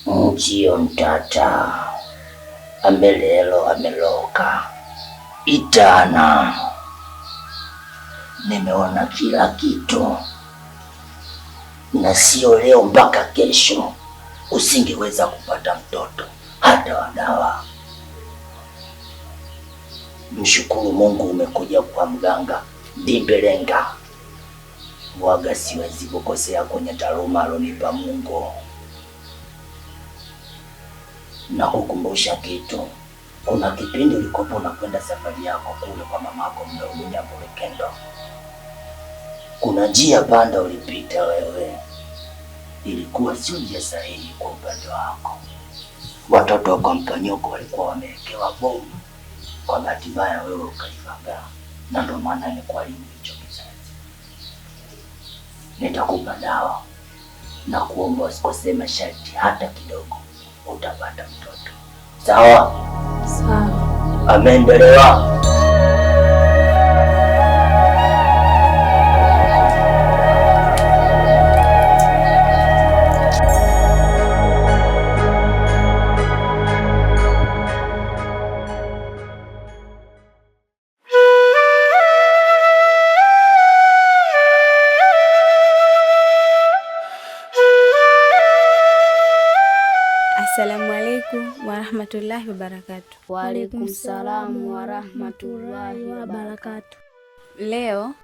Mchio mtata ambelelo ameloka itana. Nimeona kila kitu, na sio leo mpaka kesho usingeweza kupata mtoto hata wa dawa. Mshukuru Mungu umekuja kwa mganga Dibelenga. Waga siwezi kukosea kwenye taaluma alonipa Mungu. Na kukumbusha kitu, kuna kipindi ulikopo unakwenda safari yako kule kwa mamako mdogo Nyamulekendo. Kuna njia panda ulipita wewe, ilikuwa sio njia sahihi kwa upande wako. Watoto wa Mpanyoko walikuwa wamewekewa bomu, kwa bahati mbaya wewe ukaivaga, na ndio maana nikualimu hicho kizazi. Nitakupa dawa na kuomba usikose masharti hata kidogo, utapata mtoto. Sawa? Sawa. Ameendelewa. Assalamu alaikum warahmatullahi wabarakatuh. Wa alaikum salamu warahmatullahi wabarakatuh. Leo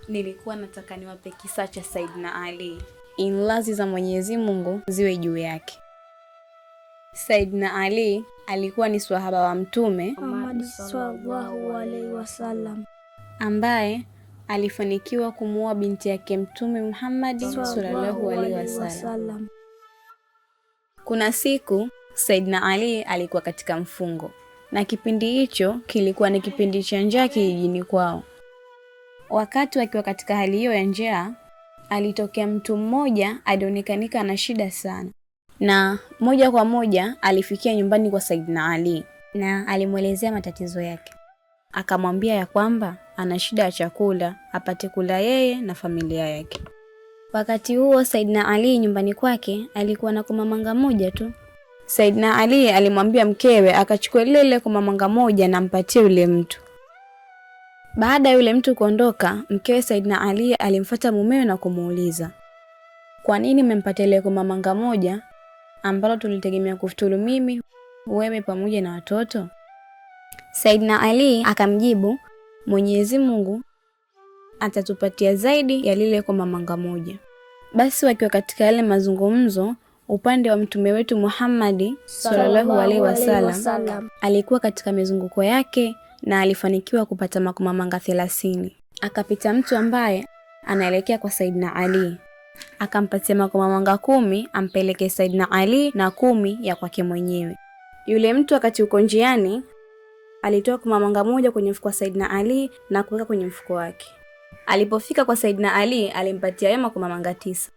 nilikuwa nataka niwape kisa cha Saidina Ali, inlazi za Mwenyezi Mungu ziwe juu yake. Saidina Ali alikuwa ni swahaba wa Mtume Muhammad sallallahu alaihi wasallam, ambaye alifanikiwa kumuoa binti yake Mtume Muhammad sallallahu alaihi wasallam. Kuna siku Saidina Ali alikuwa katika mfungo, na kipindi hicho kilikuwa ni kipindi cha njaa kijijini kwao. Wakati wakiwa katika hali hiyo ya njaa, alitokea mtu mmoja alionekanika na shida sana, na moja kwa moja alifikia nyumbani kwa Saidina Ali na alimwelezea matatizo yake. Akamwambia ya kwamba ana shida ya chakula apate kula yeye na familia yake. Wakati huo Saidina Ali nyumbani kwake alikuwa na komamanga moja tu. Saidina Ali alimwambia mkewe akachukue lile komamanga moja na mpatie yule mtu. Baada ya yule mtu kuondoka, mkewe Saidina Ali alimfuata mumewe na kumuuliza, "Kwa nini umempatia ile komamanga moja ambalo tulitegemea kufuturu mimi, wewe pamoja na watoto?" Saidina Ali akamjibu, "Mwenyezi Mungu atatupatia zaidi ya lile komamanga moja." Basi wakiwa katika yale mazungumzo, upande wa mtume wetu Muhammad sallallahu alaihi wasallam alikuwa katika mizunguko yake na alifanikiwa kupata makomamanga 30. Akapita mtu ambaye anaelekea kwa Saidina Ali, akampatia makomamanga 10 ampeleke Saidina Ali na 10 ya kwake mwenyewe. Yule mtu wakati uko njiani alitoa komamanga moja kwenye mfuko wa Saidina Ali na kuweka kwenye mfuko wake. Alipofika kwa Saidina Ali alimpatia yeye makomamanga 9.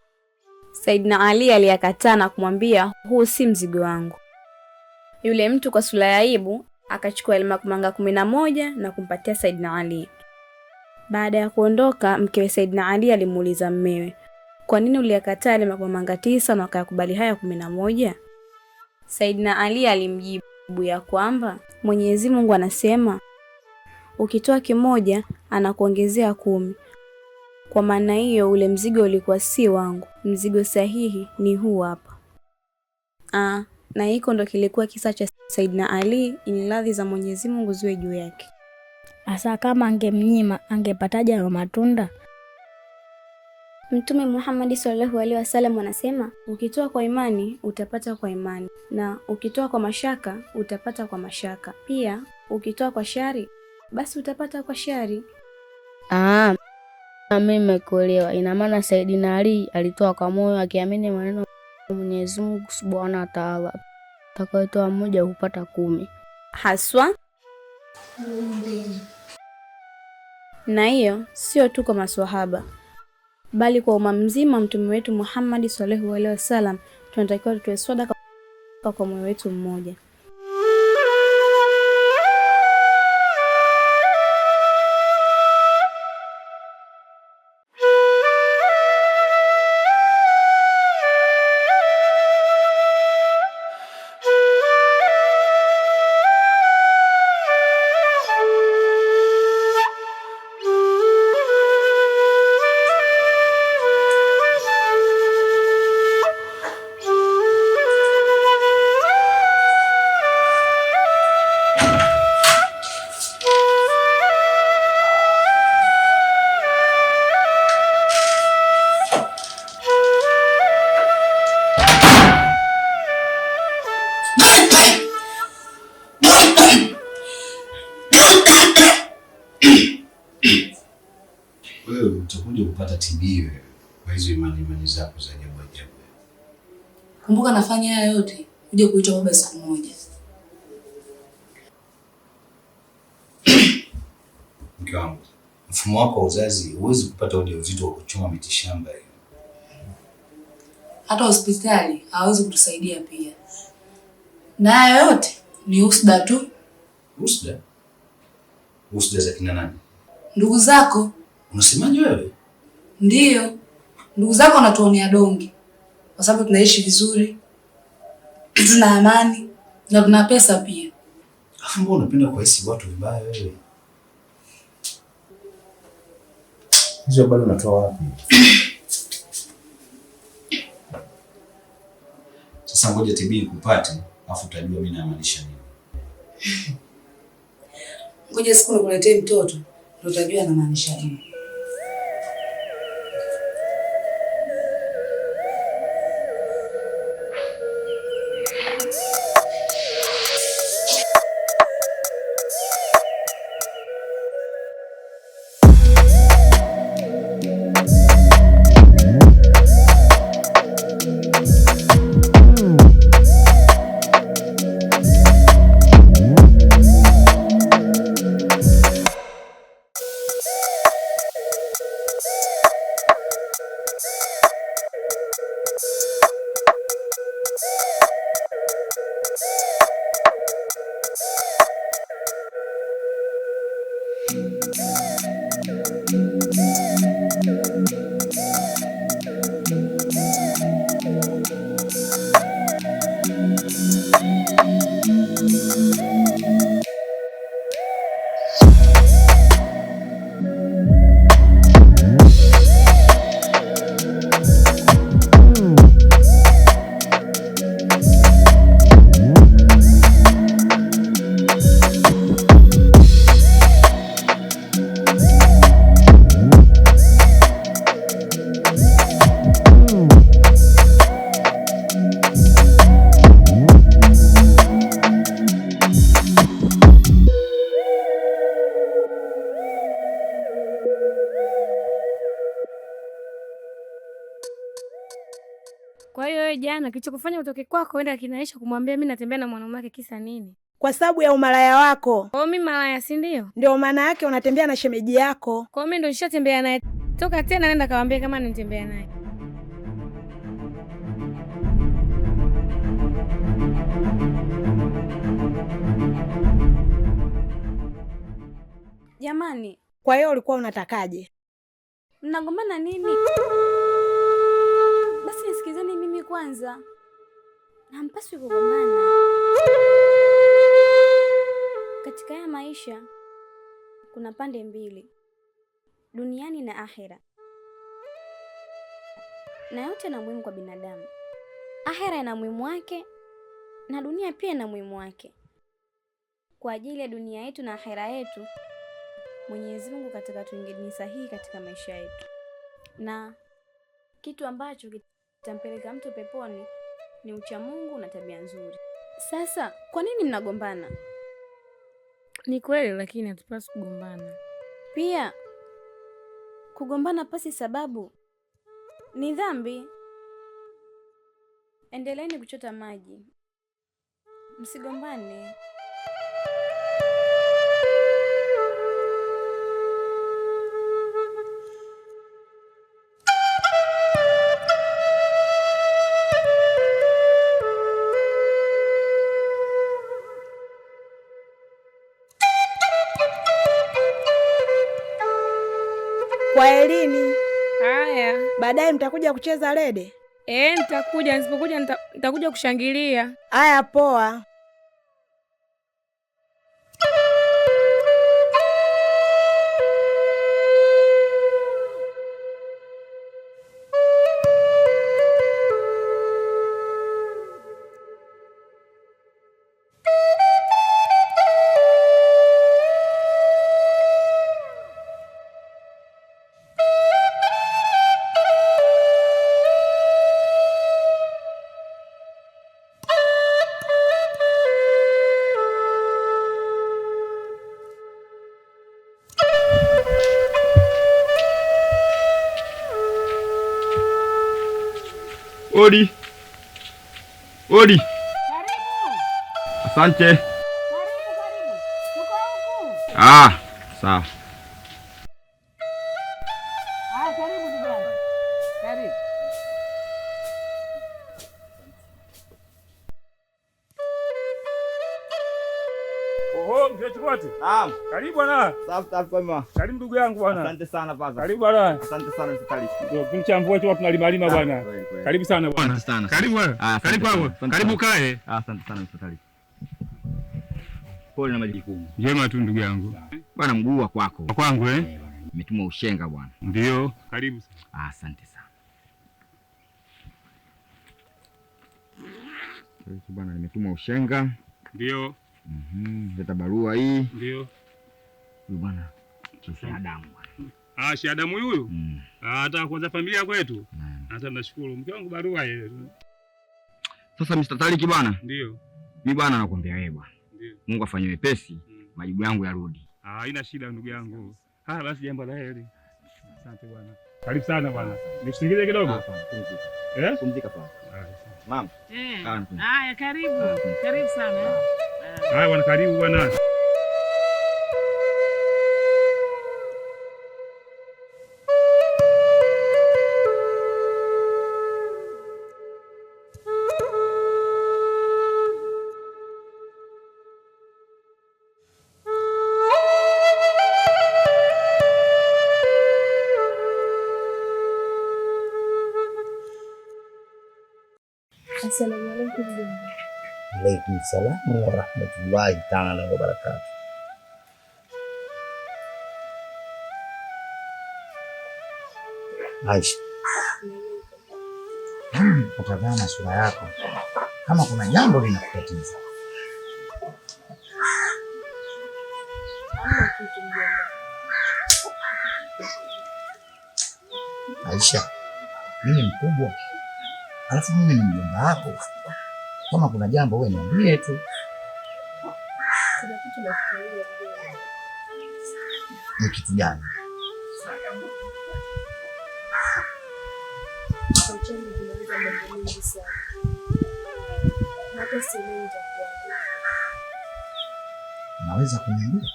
Saidina Ali aliyakataa na kumwambia, "Huu si mzigo wangu." Yule mtu kwa sura ya aibu akachukua ile makomamanga 11 na kumpatia Saidina Ali. Baada ya kuondoka, mkewe Saidina Ali alimuuliza mmewe, "Kwa nini uliyakataa ile makomamanga 9 na ukayakubali haya 11?" Saidina Ali alimjibu ya kwamba Mwenyezi Mungu anasema, ukitoa kimoja anakuongezea 10. Kwa maana hiyo ule mzigo ulikuwa si wangu, mzigo sahihi ni huu hapa. Na hiko ndo kilikuwa kisa cha Saidina Ali, radhi za Mwenyezi Mungu ziwe juu yake. Asa kama angemnyima angepataje na matunda? Mtume Muhammad sallallahu alaihi wasallam anasema, ukitoa kwa imani utapata kwa imani, na ukitoa kwa mashaka utapata kwa mashaka. Pia ukitoa kwa shari basi utapata kwa shari. Mimi nimekuelewa. Ina maana Saidina Ali alitoa kwa moyo akiamini maneno ya Mwenyezi Mungu Subhanahu wa Ta'ala. Atakayotoa moja hupata 10. Haswa. Na hiyo sio tu kwa maswahaba, bali kwa umma mzima. Mtume wetu Muhammad sallallahu alaihi wasallam tunatakiwa tutoe sadaka kutoka kwa moyo wetu mmoja. Wewe utakuja kupata TB wewe kwa hizo imani zako za ajabu ajabu. Kumbuka nafanya haya yote uje kuitwa baba siku moja. Mke wangu, mfumo wako wa uzazi huwezi kupata ujauzito wa kuchoma mitishamba hiyo. Hata hospitali hawezi kutusaidia pia. Na haya yote ni usda tu. Usda? Usda za kina nani? Ndugu zako. Unasemaje wewe? Ndiyo. Ndugu zako wanatuonea dongi. Kwa sababu tunaishi vizuri. Tuna amani na tuna pesa pia. Afu mbona unapenda kuhisi watu vibaya wewe? Hizo bado unatoa wapi? Sasa ngoja TB kupate, afu utajua mimi namaanisha nini. Ngoja siku nikuletee mtoto, ndio utajua namaanisha nini. Kwa hiyo wewe jana kilichokufanya utoke kwako uende kinaisha kumwambia mimi natembea na mwanaume wake kisa nini? Kwa sababu ya umalaya wako. Kwa hiyo mimi malaya si ndio? Ndio maana yake unatembea na shemeji yako. Kwa hiyo mimi ndo nishatembea naye. Toka tena nenda kawaambia kama nitembea naye. Jamani, Kwa hiyo ulikuwa unatakaje? mnagombana nini? Basi nisikizeni mimi kwanza. Hampaswi kugombana. Katika haya maisha kuna pande mbili, duniani na akhera, na yote na muhimu kwa binadamu. Akhera ina muhimu wake na dunia pia ina muhimu wake. Kwa ajili ya dunia yetu na akhera yetu, Mwenyezi Mungu katika tuingeni sahihi katika maisha yetu, na kitu ambacho kitampeleka mtu peponi ni ucha Mungu na tabia nzuri. Sasa kwa nini mnagombana? Ni kweli lakini hatupaswi kugombana. Pia kugombana pasi sababu ni dhambi. Endeleeni kuchota maji, msigombane. Baadaye mtakuja kucheza rede? Nitakuja, nisipokuja nitakuja kushangilia. Haya, poa. Odi. Odi. Karibu. Asante. Karibu. Tuko huku. Sawa. Karibu ndugu yangu. Karibu. Oho, mzee Chikoti. Naam. Karibu bwana. Safi kwema. Karibu ndugu yangu bwana. Asante sana baba. Karibu bwana. Asante sana msikali. Ndio kimchamvua tu tunalimalima bwana. Karibu sana bwana. Asante sana. Karibu bwana. Karibu hapo. Karibu kae. Asante sana msikali. Pole na majukumu. Njema tu ndugu yangu. Bwana mguu wa kwako. Kwangu Nimetumwa ushenga bwana. Ndio. Karibu. Asante sana. Bwana nimetumwa ushenga. Ndio. Leta barua hii. Ndio. Huyu bwana Sheikh Adamu bwana. Sheikh Adamu huyu? Hata kwanza familia kwetu. Hata nashukuru mke wangu barua ile. Sasa Mr. Taliki bwana. Ndio. Mimi bwana nakwambia wewe bwana. Ndio. Mungu afanye wepesi, majibu yangu yarudi. Haina shida ndugu yangu. Basi jambo la heri. Asante bwana. Karibu sana bwana. Nikusingize kidogo? Pumzika bwana. Mama. Haya, karibu. Karibu sana. Haya bwana, karibu bwana. Assalamu alaikum. Alaikum salam wa rahmatullahi ta'ala wa barakatuh. Aisha, kutazama sura yako kama kuna jambo linakutatiza. Aisha, mimi mkubwa, alafu mimi ni mjomba wako. Kama kuna jambo wewe niambie tu. Ni kitu gani? Naweza kuniambia?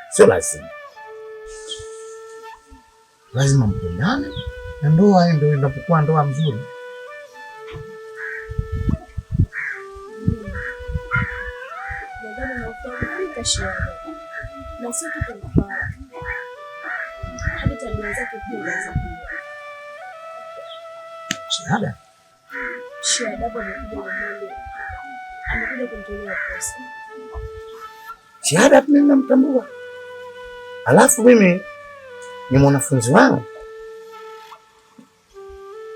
Sio lazima. Lazima mpendane na ndoa ndio inapokuwa ndoa mzuri. Shahada? Amekuja kumtolea pesa. Shahada mimi namtambua. Alafu mimi ni mwanafunzi wangu.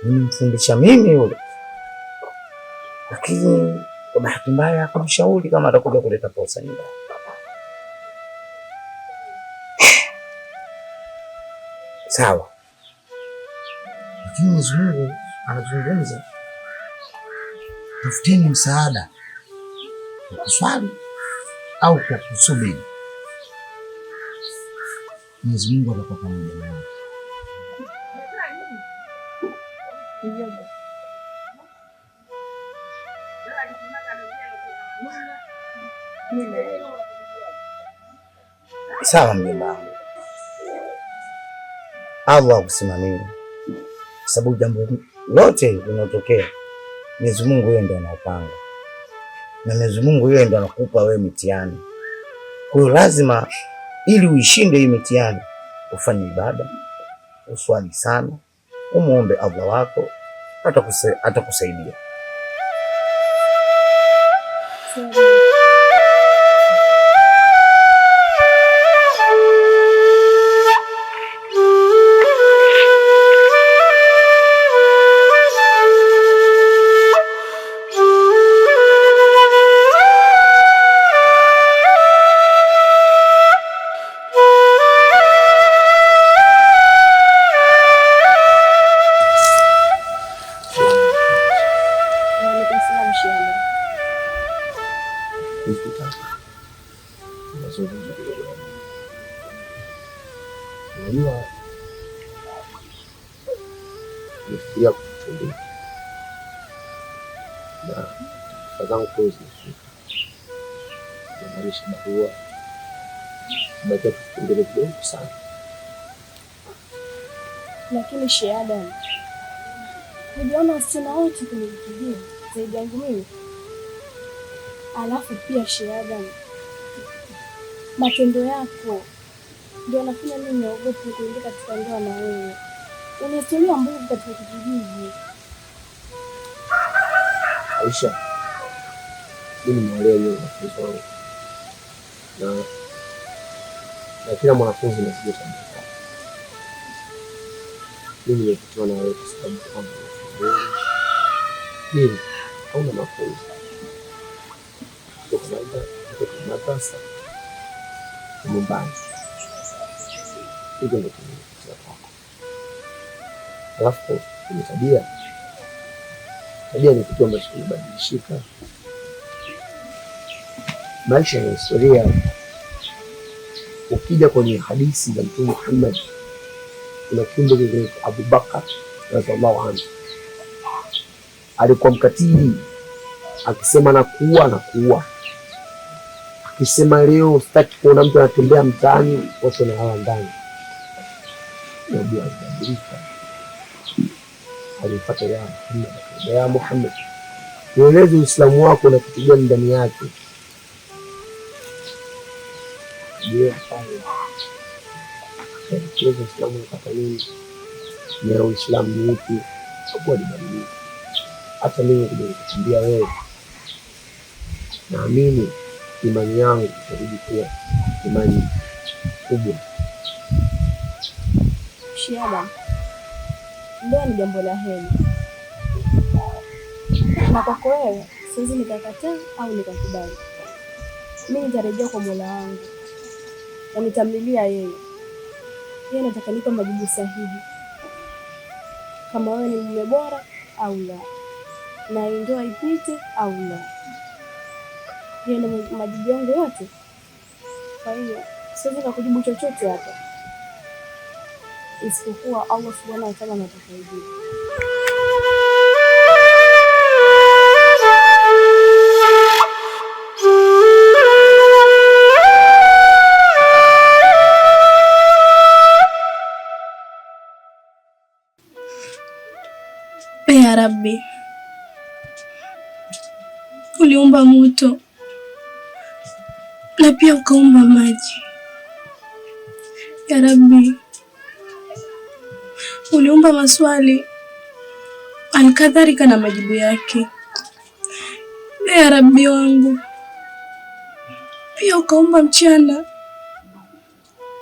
Nimemfundisha mimi yule. Lakini kwa bahati mbaya akamshauri kama atakuja kuleta pesa nyumbani. Sawa. Lakini Mwenyezi Mungu anazungumza. Tafuteni msaada kwa kuswali au kwa kusubiri. Mwenyezi Mungu atakuwa pamoja nawe. Sawa mjomba wangu. Allah akusimamie. Sababu jambo lote linalotokea Mwenyezi Mungu yeye ndiye anapanga. na Mwenyezi Mungu yeye ndo anakupa wewe mitihani. Kwa hiyo lazima ili uishinde hii mitihani ufanye ibada, uswali sana, umuombe Allah wako, atakusaidia. Unajua nifikiria kuchumbia na fadhangu kozi namaanisha barua bakia tukipengele kidogo sana, lakini Sheikh Adam, nijiona wasichana wote kwenye kijiji zaidi yangu mimi. Alafu pia Sheikh Adam, matendo yako ndio anafanya mimi niogope kuingia katika ndoa na wewe. Una historia mbovu katika kijiji. Aisha, mimi nimeolewa leo na wangu na kila mwanafunzi anasije tabia. Mimi nimevutiwa na wewe kwa sababu kwamba mimi hauna mafunzo kutoka madrasa nyumbani. Hivyo ndio kimekuja kwako. Alafu ni tabia ni kitu ambacho kimebadilishika. Maisha ni historia. Ukija kwenye hadithi za Mtume Muhammad, kuna kiumbe kinaitwa Abu Bakar radhiallahu anhu. Alikuwa mkatili, akisema na kuua. Akisema leo sitaki kuona mtu anatembea mtaani, watu wanalala ndani. Nabii alibadilika, alifuata ya Muhammad, nieleze Uislamu wako na kitu gani ndani yake. Kieleza Uislamu unataka nini na Uislamu ni upi. Hakuwa alibadilika. Hata mimi kukuambia wewe, naamini imani yangu itarudi kuwa imani kubwa. Shiaba, ndoa ni jambo la heri, na kwako wewe siwezi nikakataa au nikakubali. Mimi nitarejea kwa Mola wangu na nitamlilia yeye. Yeye anataka nipe majibu sahihi, kama wewe ni mume bora au la, na ndoa ipite au la. Yeye ndio majibu yangu yote. Kwa hiyo siwezi kukujibu chochote hapa isipokuwa Allah subhanahu wa ta'ala anatakayejibu. Ya Rabbi, uliumba moto na pia ukaumba maji. Ya Rabbi, uliumba maswali alikadhalika na majibu yake. Ya Rabbi wangu, pia ukaumba mchana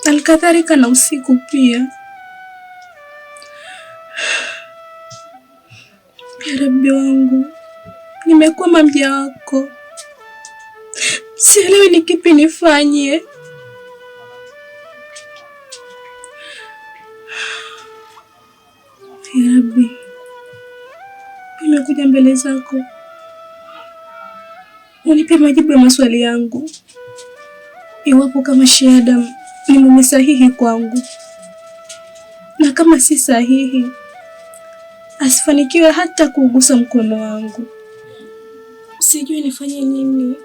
alikadhalika na usiku pia. Ya Rabbi wangu, nimekuwa mja wako, sielewi ni kipi nifanye. Ya Rabbi, nimekuja mbele zako, unipe majibu ya maswali yangu. Iwapo kama Sheikh Adam ni mume sahihi kwangu, na kama si sahihi, asifanikiwe hata kugusa mkono wangu. Sijui nifanye nini.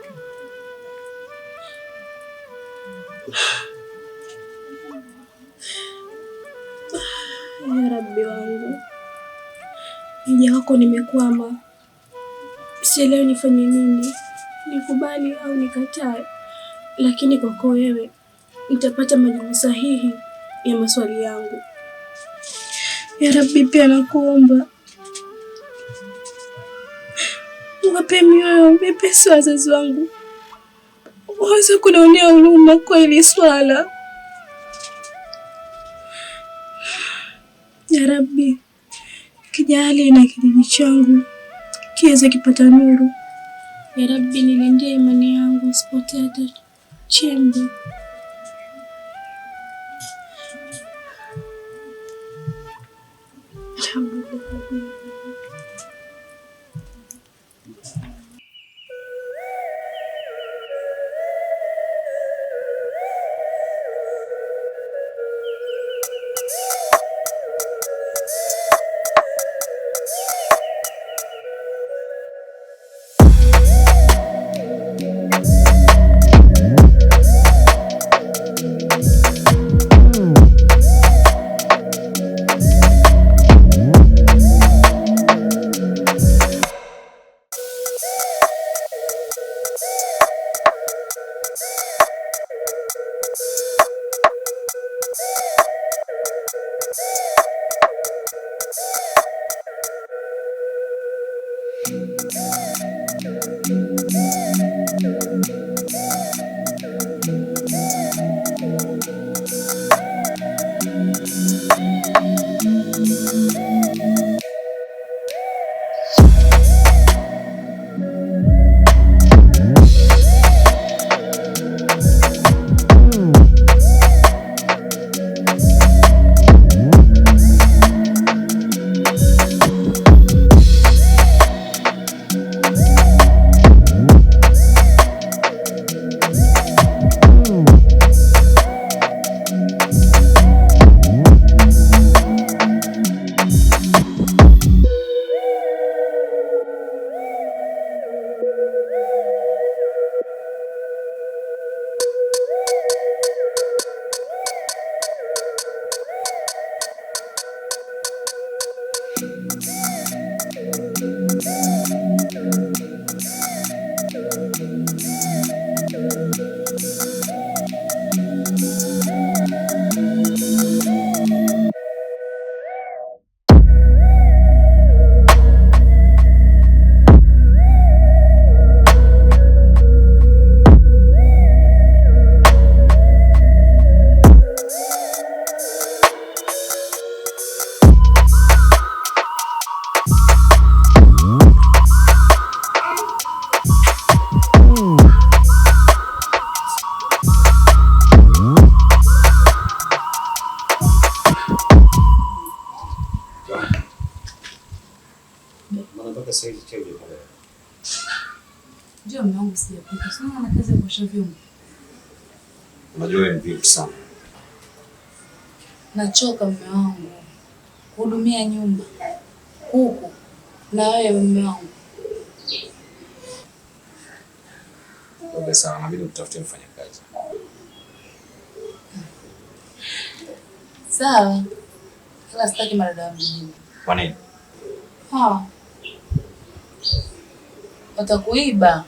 Ya Rabbi wangu, mja wako nimekwama, sielewi nifanye nini. nikubali au nikatae, lakini kwako wewe nitapata majibu sahihi ya maswali yangu. Ya Rabbi, pia nakuomba wape mioyo mepesi wazazi wangu, waweze kunionea huruma kwa hili swala. Ya Rabbi, kijali na kijiji changu kiweze kipata nuru. Ya Rabbi, nilindie imani yangu isipotee hata chembe. Ndio mume wangu, sijapika. Sina na kazi ya kuosha vyombo. Unajua wewe ni vipi sana. Nachoka mume wangu kuhudumia nyumba huku na wewe mume wangu. Ndio sawa, nabidi utafute mfanyakazi. Sawa. Kila sitaki marada mjini. Kwa nini? Watakuiba.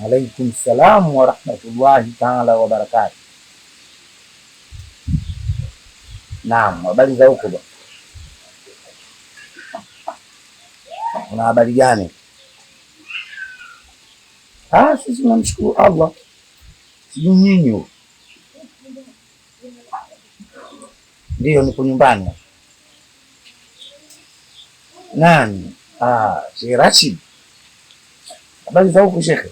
Alaikum salam wa rahmatullahi taala wa barakatuh. Naam, habari za huko bwana? Una habari gani? Sisi tunamshukuru Allah. Sijui nyinyi. Ndio, niko nyumbani. Nani? Sheikh Rashid. Habari za huko Sheikh?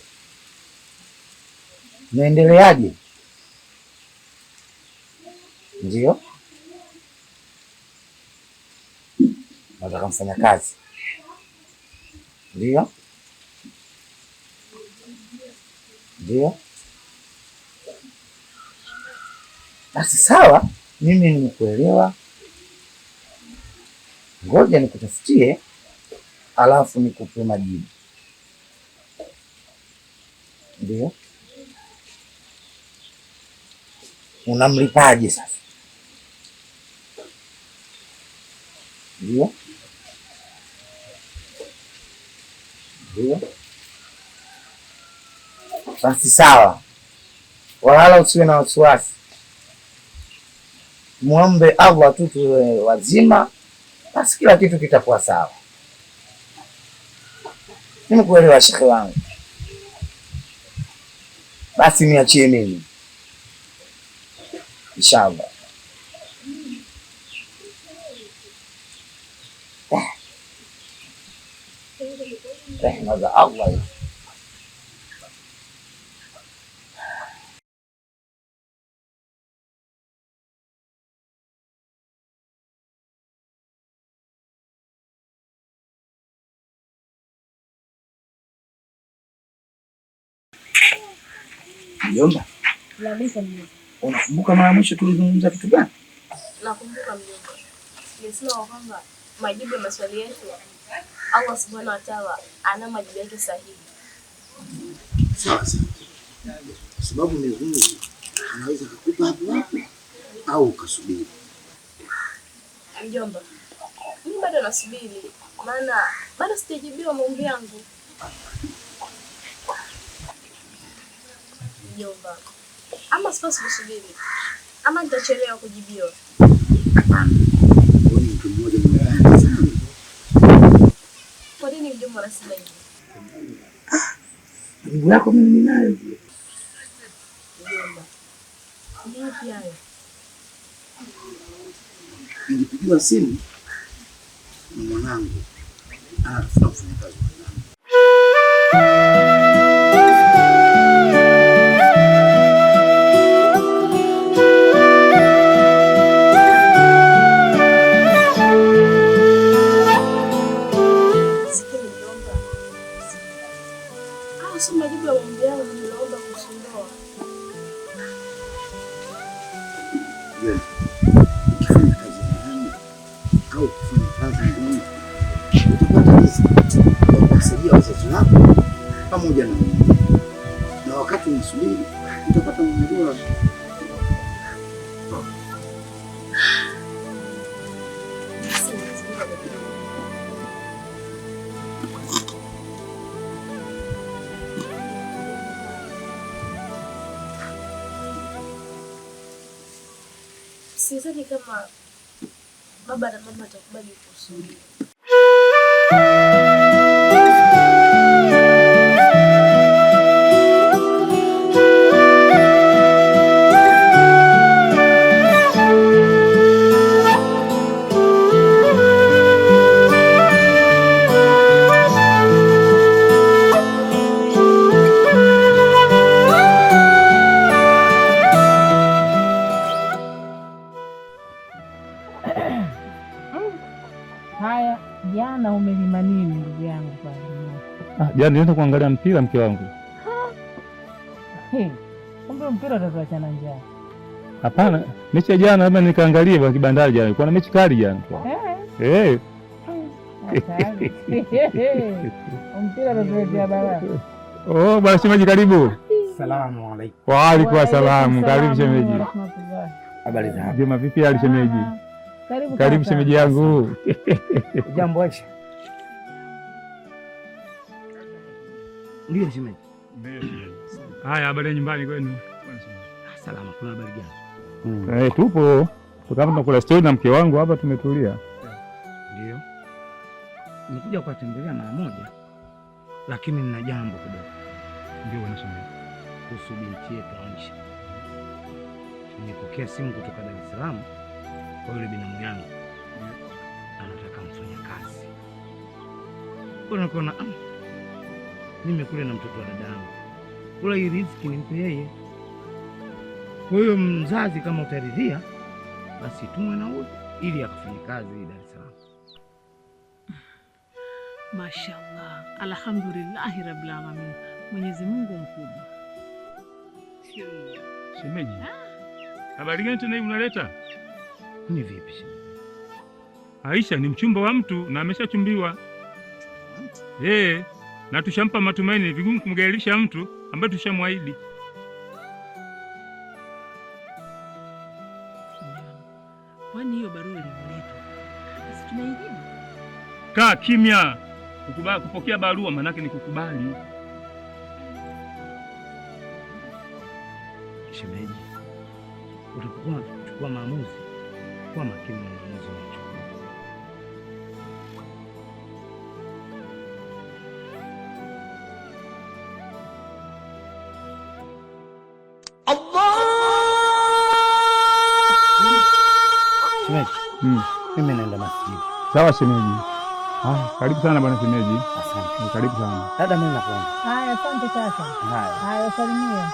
Naendeleaje? Ndio, nataka mfanya kazi. Ndio, Basi sawa, mimi nimekuelewa. Ngoja nikutafutie alafu nikupe majibu. Ndio. Unamlipaje sasa? Ndio. Ndio. Basi sawa, wala usiwe na wasiwasi. Muombe Allah tu tuwe wazima, basi kila kitu kitakuwa sawa. Nimekuelewa shekhe wangu. Basi niachie mimi, inshallah. Rehma za Allah. Mjomba, unakumbuka mara mwisho tulizungumza kitu gani? Nakumbuka mjomba. Nilisema kwamba majibu ya maswali yetu Allah Subhanahu wa Ta'ala ana majibu yake sahihi. Sawa sawa. Kwa sababu Mwenyezi Mungu anaweza kukupa hapo hapo au ukasubiri. Mjomba, mimi bado nasubiri, maana bado sijajibiwa maombi yangu. Mjomba, ama sipasi kusubiri ama nitachelewa kujibiwa. Kwa nini mjomba anasema hivi? Jibu yako mimi ninayo. Mjomba, ni yapi hayo? Nilipigiwa simu na mwanangu anatafuta mfanyakazi. Ukifanya kazi nyumbani au kufanya kazi ngumu, utapata riziki ya kuwasaidia wazazi wako pamoja na wakati unasubiri utapata mume bora. Sidhani kama baba na mama watakubali kusudi. Haya, jana umelima nini ndugu yangu pale? Jana nilienda kuangalia mpira mke wangu. Kumbe mpira utatuachana njaa. Hapana, mechi ya jana labda nikaangalia kwa kibandari jana. Kuna mechi kali jana. Mpira utatuletea balaa. Oh, bwana shemeji karibu. Salamu alaykum. Wa alaykum assalam. Karibu shemeji. Habari za hapo? Jema vipi hali shemeji? Karibu shemeji yangu. Jambo acha. Ndio shemeji. Haya, habari nyumbani kwenu? Salama, kuna habari gani? Tupo. Tukapa tunakula story na mke wangu hapa tumetulia. Ndio. Nimekuja kuwatembelea mara moja. Lakini nina jambo kidogo. Ndio bwana shemeji. Kuhusu binti yetu Aisha. Nimepokea simu kutoka Dar es Salaam kwa yule binamu yangu. Anataka mfanya kazi. Kuna mimi kule na mtoto wa dada yangu. Kula hii riziki nimpe yeye. Kwa hiyo mzazi, kama utaridhia, basi tumwe na huyo ili akafanye kazi Dar es Salaam. Mashaallah. Alhamdulillahi rabbil alamin. Mwenyezi Mungu mkubwa. Shemeji. Habari gani tena hivi unaleta? Ni vipi shemeji? Aisha ni mchumba wa mtu na ameshachumbiwa. Na tushampa matumaini, vigumu kumgailisha mtu ambaye tushamwaahidi. Kwani hiyo barua ilimleta? Sisi tunaijibu. Kaa kimya. Kukubali kupokea barua manake ni kukubali. Shemeji, utapokuwa kuchukua maamuzi, kuwa makini na maamuzi unachukua. Shemeji, mimi naenda masjidi. Sawa shemeji. Karibu sana bwana shemeji. Asante. Karibu sana. Dada, mimi nakwenda. Haya, asante kaka. Haya. Haya, salimia.